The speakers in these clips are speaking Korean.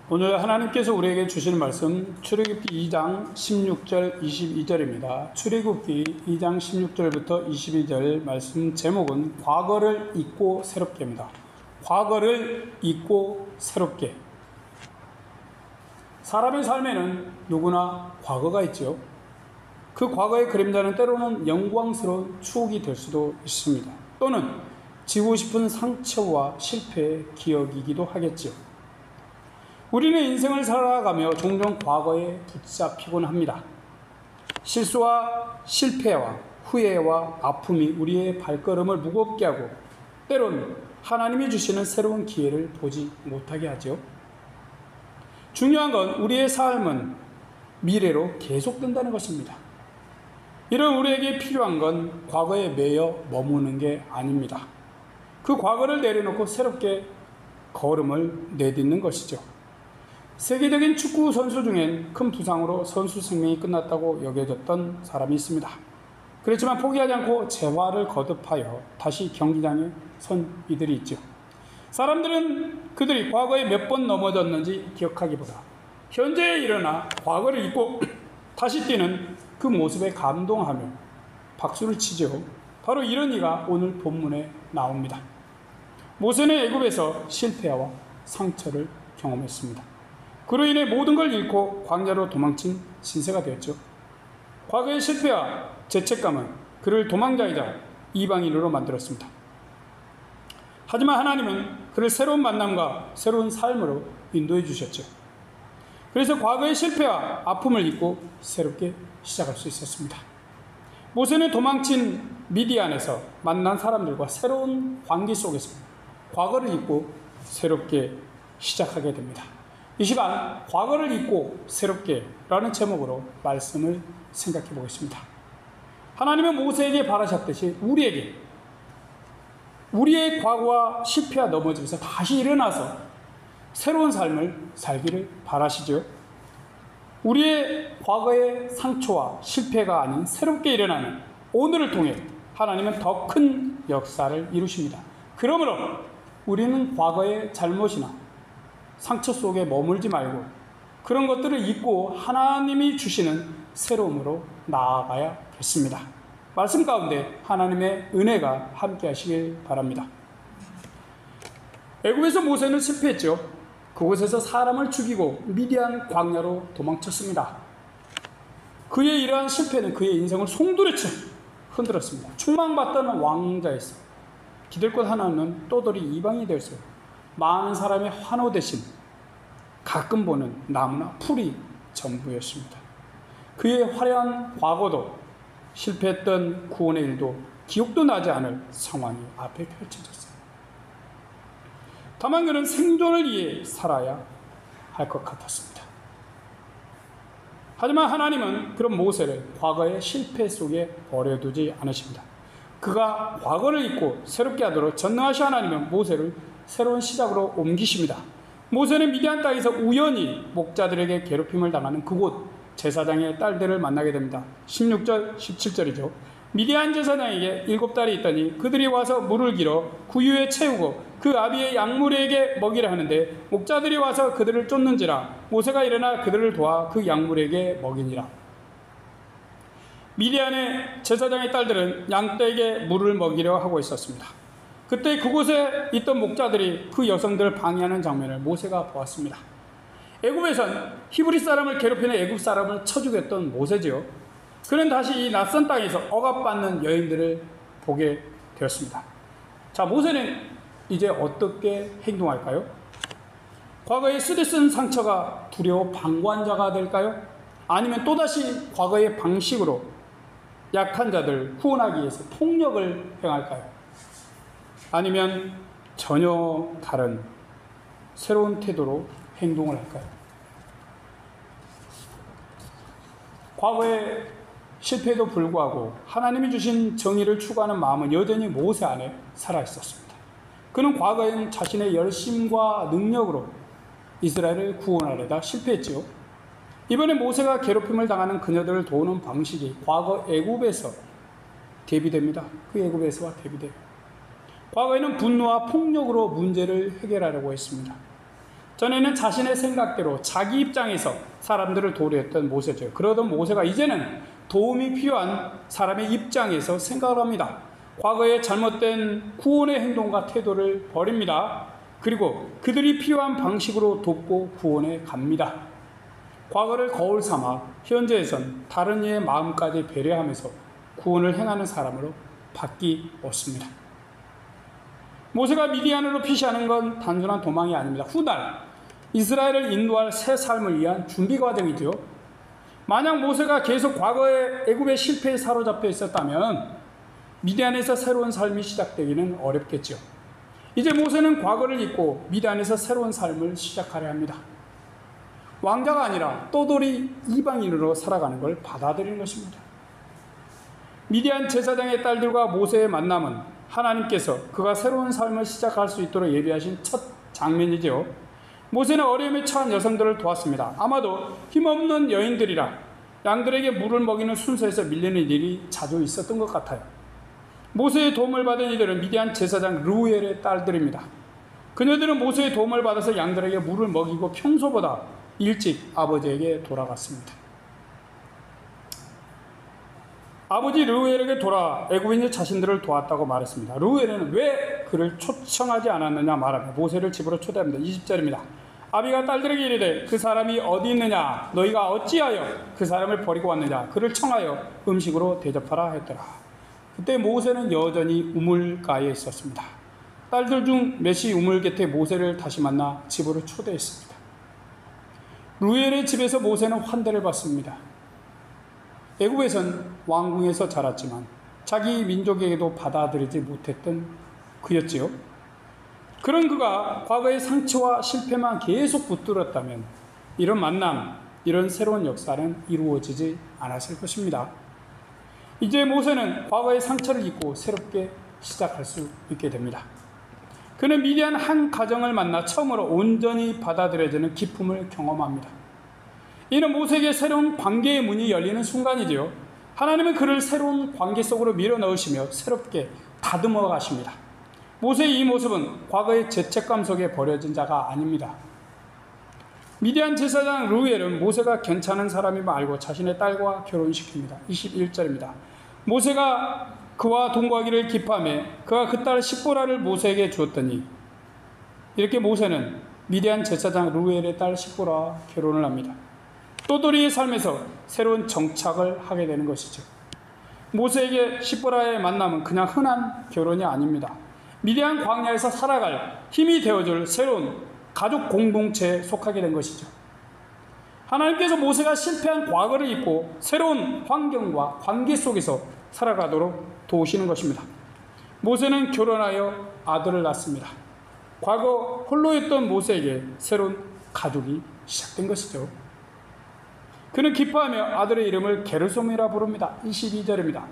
오늘 하나님께서 우리에게 주시는 말씀 출애굽기 2장 16절 22절입니다. 출애굽기 2장 16절부터 22절 말씀 제목은 과거를 잊고 새롭게입니다. 과거를 잊고 새롭게. 사람의 삶에는 누구나 과거가 있죠. 그 과거의 그림자는 때로는 영광스러운 추억이 될 수도 있습니다. 또는 지우고 싶은 상처와 실패의 기억이기도 하겠죠. 우리는 인생을 살아가며 종종 과거에 붙잡히곤 합니다. 실수와 실패와 후회와 아픔이 우리의 발걸음을 무겁게 하고 때론 하나님이 주시는 새로운 기회를 보지 못하게 하죠. 중요한 건 우리의 삶은 미래로 계속된다는 것입니다. 이런 우리에게 필요한 건 과거에 매여 머무는 게 아닙니다. 그 과거를 내려놓고 새롭게 걸음을 내딛는 것이죠. 세계적인 축구 선수 중엔 큰 부상으로 선수 생명이 끝났다고 여겨졌던 사람이 있습니다. 그렇지만 포기하지 않고 재활을 거듭하여 다시 경기장에 선 이들이 있죠. 사람들은 그들이 과거에 몇 번 넘어졌는지 기억하기보다 현재에 일어나 과거를 잊고 다시 뛰는 그 모습에 감동하며 박수를 치죠. 바로 이런 이가 오늘 본문에 나옵니다. 모세는 애굽에서 실패와 상처를 경험했습니다. 그로 인해 모든 걸 잃고 광야로 도망친 신세가 되었죠. 과거의 실패와 죄책감은 그를 도망자이자 이방인으로 만들었습니다. 하지만 하나님은 그를 새로운 만남과 새로운 삶으로 인도해 주셨죠. 그래서 과거의 실패와 아픔을 잊고 새롭게 시작할 수 있었습니다. 모세는 도망친 미디안에서 만난 사람들과 새로운 관계 속에서 과거를 잊고 새롭게 시작하게 됩니다. 이 시간 과거를 잊고 새롭게 라는 제목으로 말씀을 생각해 보겠습니다. 하나님은 모세에게 바라셨듯이 우리의 과거와 실패와 넘어지면서 다시 일어나서 새로운 삶을 살기를 바라시죠. 우리의 과거의 상처와 실패가 아닌 새롭게 일어나는 오늘을 통해 하나님은 더 큰 역사를 이루십니다. 그러므로 우리는 과거의 잘못이나 상처 속에 머물지 말고 그런 것들을 잊고 하나님이 주시는 새로움으로 나아가야겠습니다. 말씀 가운데 하나님의 은혜가 함께 하시길 바랍니다. 애굽에서 모세는 실패했죠. 그곳에서 사람을 죽이고 미디안 광야로 도망쳤습니다. 그의 이러한 실패는 그의 인생을 송두리째 흔들었습니다. 충망받던 왕자였어. 기댈 것 하나는 또돌이 이방이 되었어요. 많은 사람의 환호 대신 가끔 보는 나무나 풀이 전부였습니다. 그의 화려한 과거도 실패했던 구원의 일도 기억도 나지 않을 상황이 앞에 펼쳐졌어요. 다만 그는 생존을 위해 살아야 할 것 같았습니다. 하지만 하나님은 그런 모세를 과거의 실패 속에 버려두지 않으십니다. 그가 과거를 잊고 새롭게 하도록 전능하신 하나님은 모세를 새로운 시작으로 옮기십니다. 모세는 미디안 땅에서 우연히 목자들에게 괴롭힘을 당하는 그곳 제사장의 딸들을 만나게 됩니다. 16절, 17절이죠. 미디안 제사장에게 7딸이 있더니 그들이 와서 물을 길어 구유에 채우고 그 아비의 양물에게 먹이라 하는데 목자들이 와서 그들을 쫓는지라 모세가 일어나 그들을 도와 그 양물에게 먹이니라. 미디안의 제사장의 딸들은 양떼에게 물을 먹이려 하고 있었습니다. 그때 그곳에 있던 목자들이 그 여성들을 방해하는 장면을 모세가 보았습니다. 애굽에선 히브리 사람을 괴롭히는 애굽 사람을 쳐 죽였던 모세지요. 그는 다시 이 낯선 땅에서 억압받는 여인들을 보게 되었습니다. 자, 모세는 이제 어떻게 행동할까요? 과거에 쓰디쓴 상처가 두려워 방관한 자가 될까요? 아니면 또다시 과거의 방식으로 약한 자들 구원하기 위해서 폭력을 행할까요? 아니면 전혀 다른 새로운 태도로 행동을 할까요? 과거의 실패에도 불구하고 하나님이 주신 정의를 추구하는 마음은 여전히 모세 안에 살아있었습니다. 그는 과거에는 자신의 열심과 능력으로 이스라엘을 구원하려다 실패했지요. 이번에 모세가 괴롭힘을 당하는 그녀들을 도우는 방식이 과거 애굽에서 대비됩니다. 그 애굽에서와 대비돼요. 과거에는 분노와 폭력으로 문제를 해결하려고 했습니다. 전에는 자신의 생각대로 자기 입장에서 사람들을 도우려했던 모세죠. 그러던 모세가 이제는 도움이 필요한 사람의 입장에서 생각을 합니다. 과거의 잘못된 구원의 행동과 태도를 버립니다. 그리고 그들이 필요한 방식으로 돕고 구원해 갑니다. 과거를 거울 삼아 현재에선 다른 이의 마음까지 배려하면서 구원을 행하는 사람으로 바뀌었습니다. 모세가 미디안으로 피시하는 건 단순한 도망이 아닙니다. 훗날 이스라엘을 인도할 새 삶을 위한 준비 과정이죠. 만약 모세가 계속 과거의 애굽의 실패에 사로잡혀 있었다면 미디안에서 새로운 삶이 시작되기는 어렵겠죠. 이제 모세는 과거를 잊고 미디안에서 새로운 삶을 시작하려 합니다. 왕자가 아니라 떠돌이 이방인으로 살아가는 걸 받아들이는 것입니다. 미디안 제사장의 딸들과 모세의 만남은 하나님께서 그가 새로운 삶을 시작할 수 있도록 예비하신 첫 장면이죠. 모세는 어려움에 처한 여성들을 도왔습니다. 아마도 힘없는 여인들이라 양들에게 물을 먹이는 순서에서 밀리는 일이 자주 있었던 것 같아요. 모세의 도움을 받은 이들은 미디안 제사장 르우엘의 딸들입니다. 그녀들은 모세의 도움을 받아서 양들에게 물을 먹이고 평소보다 일찍 아버지에게 돌아갔습니다. 아버지 르우엘에게 돌아 애굽인의 자신들을 도왔다고 말했습니다. 르우엘은 왜 그를 초청하지 않았느냐 말하며 모세를 집으로 초대합니다. 20절입니다. 아비가 딸들에게 이르되 그 사람이 어디 있느냐 너희가 어찌하여 그 사람을 버리고 왔느냐 그를 청하여 음식으로 대접하라 했더라. 그때 모세는 여전히 우물가에 있었습니다. 딸들 중 몇이 우물 곁에 모세를 다시 만나 집으로 초대했습니다. 르우엘의 집에서 모세는 환대를 받습니다. 애굽에선 왕궁에서 자랐지만 자기 민족에게도 받아들이지 못했던 그였지요. 그런 그가 과거의 상처와 실패만 계속 붙들었다면 이런 만남, 이런 새로운 역사는 이루어지지 않았을 것입니다. 이제 모세는 과거의 상처를 잊고 새롭게 시작할 수 있게 됩니다. 그는 미디안 한 가정을 만나 처음으로 온전히 받아들여지는 기쁨을 경험합니다. 이는 모세에게 새로운 관계의 문이 열리는 순간이지요. 하나님은 그를 새로운 관계 속으로 밀어넣으시며 새롭게 다듬어 가십니다. 모세의 이 모습은 과거의 죄책감 속에 버려진 자가 아닙니다. 미디안 제사장 르우엘은 모세가 괜찮은 사람임을 알고 자신의 딸과 결혼시킵니다. 21절입니다. 모세가 그와 동거하기를 기뻐하며 그가 그 딸 시보라를 모세에게 주었더니 이렇게 모세는 미디안 제사장 르우엘의 딸 시보라와 결혼을 합니다. 또돌이의 삶에서 새로운 정착을 하게 되는 것이죠. 모세에게 시보라의 만남은 그냥 흔한 결혼이 아닙니다. 미디안 광야에서 살아갈 힘이 되어줄 새로운 가족 공동체에 속하게 된 것이죠. 하나님께서 모세가 실패한 과거를 잊고 새로운 환경과 관계 속에서 살아가도록 도우시는 것입니다. 모세는 결혼하여 아들을 낳습니다. 과거 홀로였던 모세에게 새로운 가족이 시작된 것이죠. 그는 기뻐하며 아들의 이름을 게르솜이라 부릅니다. 22절입니다.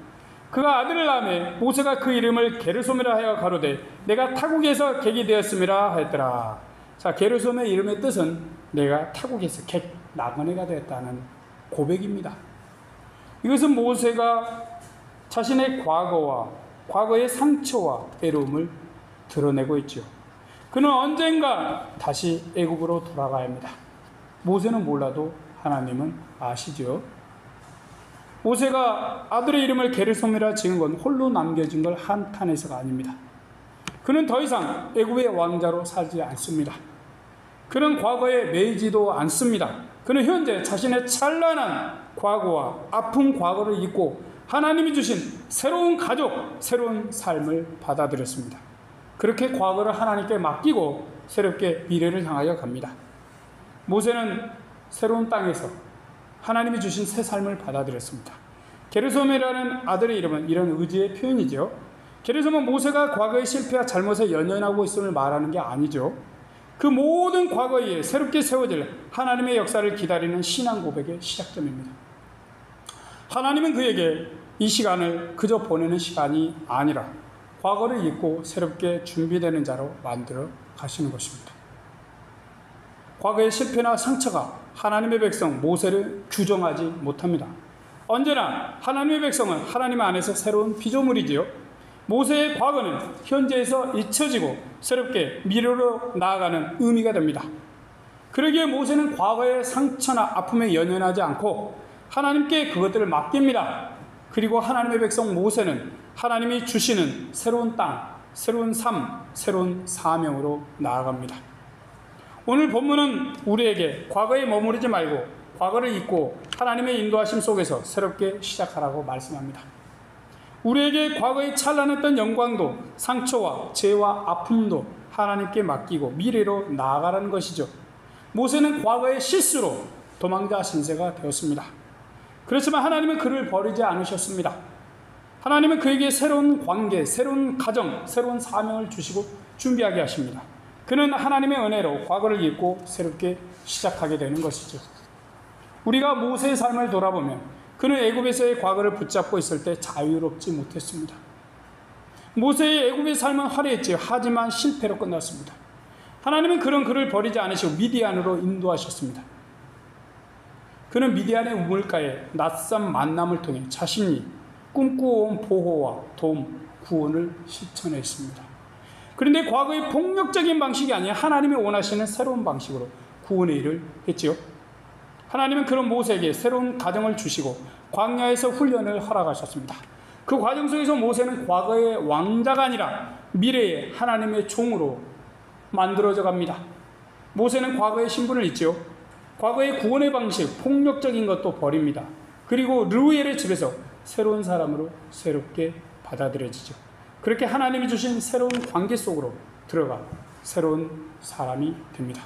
그가 아들을 낳으며 모세가 그 이름을 게르솜이라 하여 가로되 내가 타국에서 객이 되었음이라 하였더라. 자, 게르솜의 이름의 뜻은 내가 타국에서 객, 나그네가 되었다는 고백입니다. 이것은 모세가 자신의 과거와 과거의 상처와 외로움을 드러내고 있죠. 그는 언젠가 다시 애굽으로 돌아가야 합니다. 모세는 몰라도 하나님은 아시죠. 모세가 아들의 이름을 게르솜이라 지은 건 홀로 남겨진 걸 한탄해서가 아닙니다. 그는 더 이상 애굽의 왕자로 살지 않습니다. 그는 과거에 매이지도 않습니다. 그는 현재 자신의 찬란한 과거와 아픈 과거를 잊고 하나님이 주신 새로운 가족, 새로운 삶을 받아들였습니다. 그렇게 과거를 하나님께 맡기고 새롭게 미래를 향하여 갑니다. 모세는 새로운 땅에서 하나님이 주신 새 삶을 받아들였습니다. 게르솜이라는 아들의 이름은 이런 의지의 표현이죠. 게르솜은 모세가 과거의 실패와 잘못에 연연하고 있음을 말하는 게 아니죠. 그 모든 과거에 새롭게 세워질 하나님의 역사를 기다리는 신앙 고백의 시작점입니다. 하나님은 그에게 이 시간을 그저 보내는 시간이 아니라 과거를 잊고 새롭게 준비되는 자로 만들어 가시는 것입니다. 과거의 실패나 상처가 하나님의 백성 모세를 규정하지 못합니다. 언제나 하나님의 백성은 하나님 안에서 새로운 피조물이지요. 모세의 과거는 현재에서 잊혀지고 새롭게 미래로 나아가는 의미가 됩니다. 그러기에 모세는 과거의 상처나 아픔에 연연하지 않고 하나님께 그것들을 맡깁니다. 그리고 하나님의 백성 모세는 하나님이 주시는 새로운 땅, 새로운 삶, 새로운 사명으로 나아갑니다. 오늘 본문은 우리에게 과거에 머무르지 말고 과거를 잊고 하나님의 인도하심 속에서 새롭게 시작하라고 말씀합니다. 우리에게 과거에 찬란했던 영광도 상처와 죄와 아픔도 하나님께 맡기고 미래로 나아가라는 것이죠. 모세는 과거의 실수로 도망자 신세가 되었습니다. 그렇지만 하나님은 그를 버리지 않으셨습니다. 하나님은 그에게 새로운 관계, 새로운 가정, 새로운 사명을 주시고 준비하게 하십니다. 그는 하나님의 은혜로 과거를 잊고 새롭게 시작하게 되는 것이죠. 우리가 모세의 삶을 돌아보면 그는 애굽에서의 과거를 붙잡고 있을 때 자유롭지 못했습니다. 모세의 애굽의 삶은 화려했지요. 하지만 실패로 끝났습니다. 하나님은 그를 버리지 않으시고 미디안으로 인도하셨습니다. 그는 미디안의 우물가에 낯선 만남을 통해 자신이 꿈꾸어온 보호와 도움, 구원을 실천했습니다. 그런데 과거의 폭력적인 방식이 아니라 하나님이 원하시는 새로운 방식으로 구원의 일을 했지요. 하나님은 그런 모세에게 새로운 가정을 주시고 광야에서 훈련을 허락하셨습니다. 그 과정 속에서 모세는 과거의 왕자가 아니라 미래의 하나님의 종으로 만들어져 갑니다. 모세는 과거의 신분을 잊죠. 과거의 구원의 방식, 폭력적인 것도 버립니다. 그리고 르우엘의 집에서 새로운 사람으로 새롭게 받아들여지죠. 그렇게 하나님이 주신 새로운 관계 속으로 들어가 새로운 사람이 됩니다.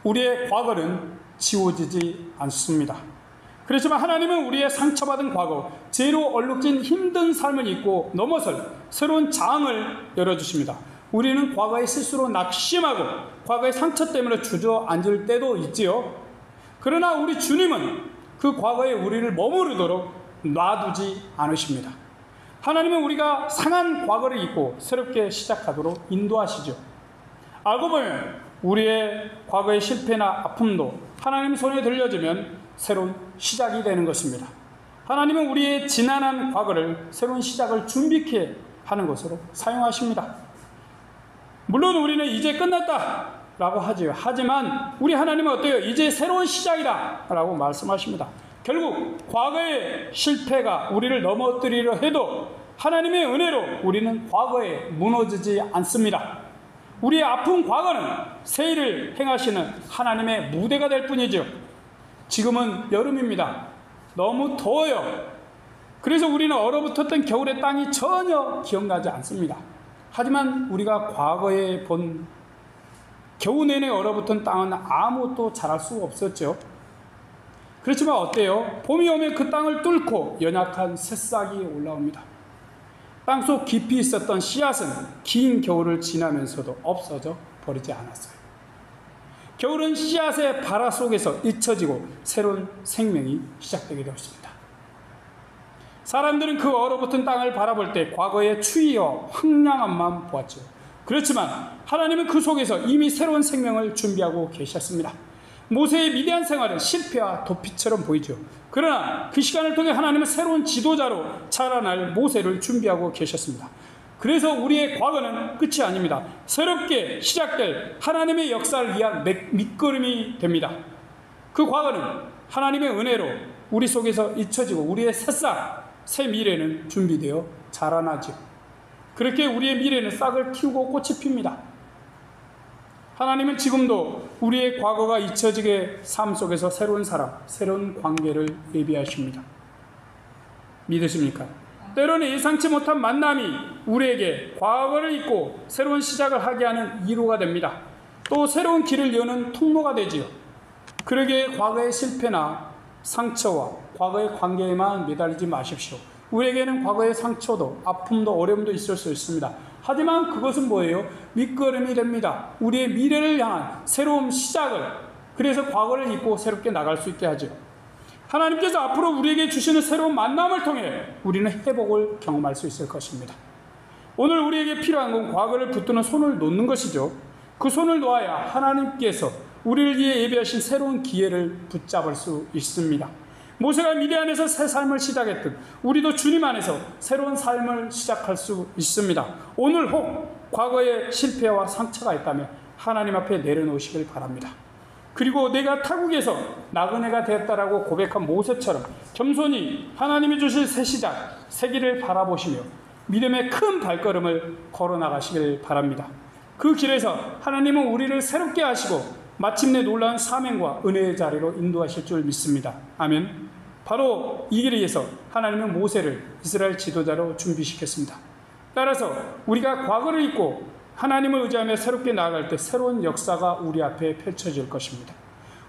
우리의 과거는 지워지지 않습니다. 그렇지만 하나님은 우리의 상처받은 과거, 죄로 얼룩진 힘든 삶을 잊고 넘어설 새로운 장을 열어주십니다. 우리는 과거의 실수로 낙심하고 과거의 상처 때문에 주저앉을 때도 있지요. 그러나 우리 주님은 그 과거에 우리를 머무르도록 놔두지 않으십니다. 하나님은 우리가 상한 과거를 잊고 새롭게 시작하도록 인도하시죠. 알고 보면 우리의 과거의 실패나 아픔도 하나님 손에 들려주면 새로운 시작이 되는 것입니다. 하나님은 우리의 지난한 과거를 새로운 시작을 준비케 하는 것으로 사용하십니다. 물론 우리는 이제 끝났다 라고 하지요. 하지만 우리 하나님은 어때요? 이제 새로운 시작이다 라고 말씀하십니다. 결국 과거의 실패가 우리를 넘어뜨리려 해도 하나님의 은혜로 우리는 과거에 무너지지 않습니다. 우리의 아픈 과거는 새 일을 행하시는 하나님의 무대가 될 뿐이죠. 지금은 여름입니다. 너무 더워요. 그래서 우리는 얼어붙었던 겨울의 땅이 전혀 기억나지 않습니다. 하지만 우리가 과거에 본 겨우 내내 얼어붙은 땅은 아무것도 자랄 수가 없었죠. 그렇지만 어때요? 봄이 오면 그 땅을 뚫고 연약한 새싹이 올라옵니다. 땅속 깊이 있었던 씨앗은 긴 겨울을 지나면서도 없어져 버리지 않았어요. 겨울은 씨앗의 발화 속에서 잊혀지고 새로운 생명이 시작되게 되었습니다. 사람들은 그 얼어붙은 땅을 바라볼 때 과거의 추위와 황량함만 보았죠. 그렇지만 하나님은 그 속에서 이미 새로운 생명을 준비하고 계셨습니다. 모세의 미디안 생활은 실패와 도피처럼 보이죠. 그러나 그 시간을 통해 하나님은 새로운 지도자로 자라날 모세를 준비하고 계셨습니다. 그래서 우리의 과거는 끝이 아닙니다. 새롭게 시작될 하나님의 역사를 위한 밑거름이 됩니다. 그 과거는 하나님의 은혜로 우리 속에서 잊혀지고 우리의 새싹, 새 미래는 준비되어 자라나죠. 그렇게 우리의 미래는 싹을 틔우고 꽃이 핍니다. 하나님은 지금도 우리의 과거가 잊혀지게 삶 속에서 새로운 사람, 새로운 관계를 예비하십니다. 믿으십니까? 때로는 예상치 못한 만남이 우리에게 과거를 잊고 새로운 시작을 하게 하는 이유가 됩니다. 또 새로운 길을 여는 통로가 되지요. 그러기에 과거의 실패나 상처와 과거의 관계에만 매달리지 마십시오. 우리에게는 과거의 상처도 아픔도 어려움도 있을 수 있습니다. 하지만 그것은 뭐예요? 밑거름이 됩니다. 우리의 미래를 향한 새로운 시작을, 그래서 과거를 잊고 새롭게 나갈 수 있게 하죠. 하나님께서 앞으로 우리에게 주시는 새로운 만남을 통해 우리는 회복을 경험할 수 있을 것입니다. 오늘 우리에게 필요한 건 과거를 붙드는 손을 놓는 것이죠. 그 손을 놓아야 하나님께서 우리를 위해 예비하신 새로운 기회를 붙잡을 수 있습니다. 모세가 미디안에서 새 삶을 시작했듯 우리도 주님 안에서 새로운 삶을 시작할 수 있습니다. 오늘 혹 과거의 실패와 상처가 있다면 하나님 앞에 내려놓으시길 바랍니다. 그리고 내가 타국에서 나그네가 되었다라고 고백한 모세처럼 겸손히 하나님이 주실 새 시작, 새 길을 바라보시며 믿음의 큰 발걸음을 걸어 나가시길 바랍니다. 그 길에서 하나님은 우리를 새롭게 하시고 마침내 놀라운 사명과 은혜의 자리로 인도하실 줄 믿습니다. 아멘. 바로 이 길에 의해서 하나님은 모세를 이스라엘 지도자로 준비시켰습니다. 따라서 우리가 과거를 잊고 하나님을 의지하며 새롭게 나아갈 때 새로운 역사가 우리 앞에 펼쳐질 것입니다.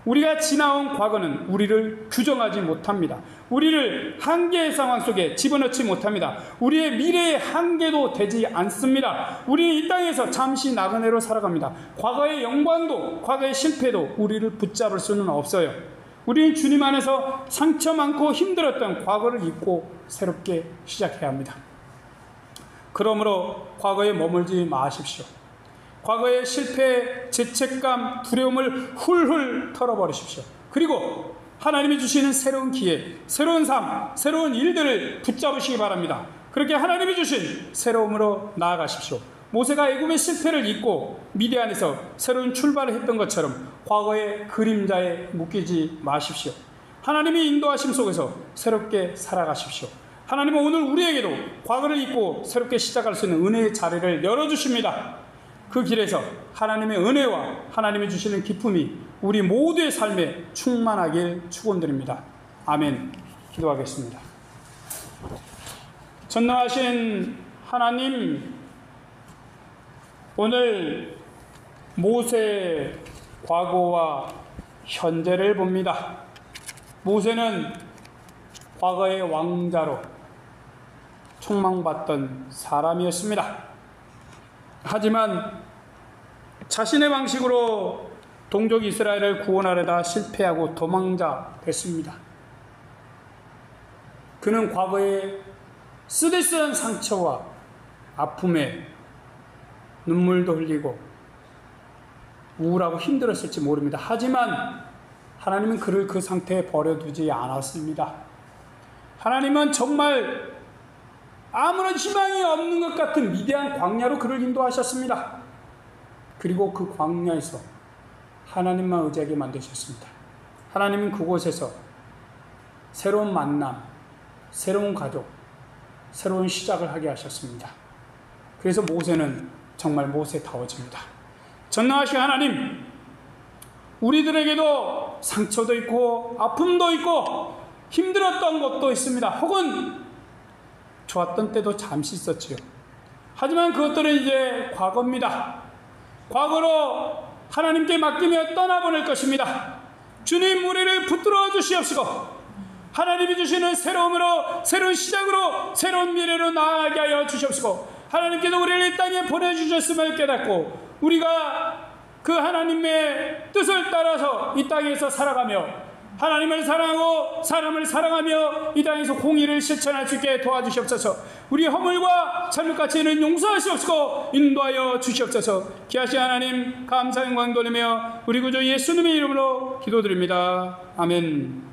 우리가 지나온 과거는 우리를 규정하지 못합니다. 우리를 한계의 상황 속에 집어넣지 못합니다. 우리의 미래의 한계도 되지 않습니다. 우리는 이 땅에서 잠시 나그네로 살아갑니다. 과거의 영광도 과거의 실패도 우리를 붙잡을 수는 없어요. 우리는 주님 안에서 상처 많고 힘들었던 과거를 잊고 새롭게 시작해야 합니다. 그러므로 과거에 머물지 마십시오. 과거의 실패, 죄책감, 두려움을 훌훌 털어버리십시오. 그리고 하나님이 주시는 새로운 기회, 새로운 삶, 새로운 일들을 붙잡으시기 바랍니다. 그렇게 하나님이 주신 새로움으로 나아가십시오. 모세가 애굽의 실패를 잊고 미디안에서 새로운 출발을 했던 것처럼 과거의 그림자에 묶이지 마십시오. 하나님이 인도하심 속에서 새롭게 살아가십시오. 하나님은 오늘 우리에게도 과거를 잊고 새롭게 시작할 수 있는 은혜의 자리를 열어주십니다. 그 길에서 하나님의 은혜와 하나님이 주시는 기쁨이 우리 모두의 삶에 충만하길 축원드립니다. 아멘. 기도하겠습니다. 전능하신 하나님, 오늘 모세의 과거와 현재를 봅니다. 모세는 과거의 왕자로 총망받던 사람이었습니다. 하지만 자신의 방식으로 동족 이스라엘을 구원하려다 실패하고 도망자 됐습니다. 그는 과거에 쓰디쓴 상처와 아픔에 눈물도 흘리고 우울하고 힘들었을지 모릅니다. 하지만 하나님은 그를 그 상태에 버려두지 않았습니다. 하나님은 정말 아무런 희망이 없는 것 같은 위대한 광야로 그를 인도하셨습니다. 그리고 그 광야에서 하나님만 의지하게 만드셨습니다. 하나님은 그곳에서 새로운 만남, 새로운 가족, 새로운 시작을 하게 하셨습니다. 그래서 모세는 정말 모세다워집니다. 전능하신 하나님, 우리들에게도 상처도 있고 아픔도 있고 힘들었던 것도 있습니다. 혹은 좋았던 때도 잠시 있었지요. 하지만 그것들은 이제 과거입니다. 과거로 하나님께 맡기며 떠나보낼 것입니다. 주님, 우리를 붙들어 주시옵시고 하나님이 주시는 새로움으로, 새로운 시작으로, 새로운 미래로 나아가게 하여 주시옵시고 하나님께서 우리를 이 땅에 보내주셨음을 깨닫고 우리가 그 하나님의 뜻을 따라서 이 땅에서 살아가며 하나님을 사랑하고 사람을 사랑하며 이 땅에서 공의를 실천할 수 있게 도와주시옵소서. 우리 허물과 잘못까지는 용서하시옵시고 인도하여 주시옵소서. 귀하신 하나님, 감사 영광 돌리며 우리 구주 예수님의 이름으로 기도드립니다. 아멘.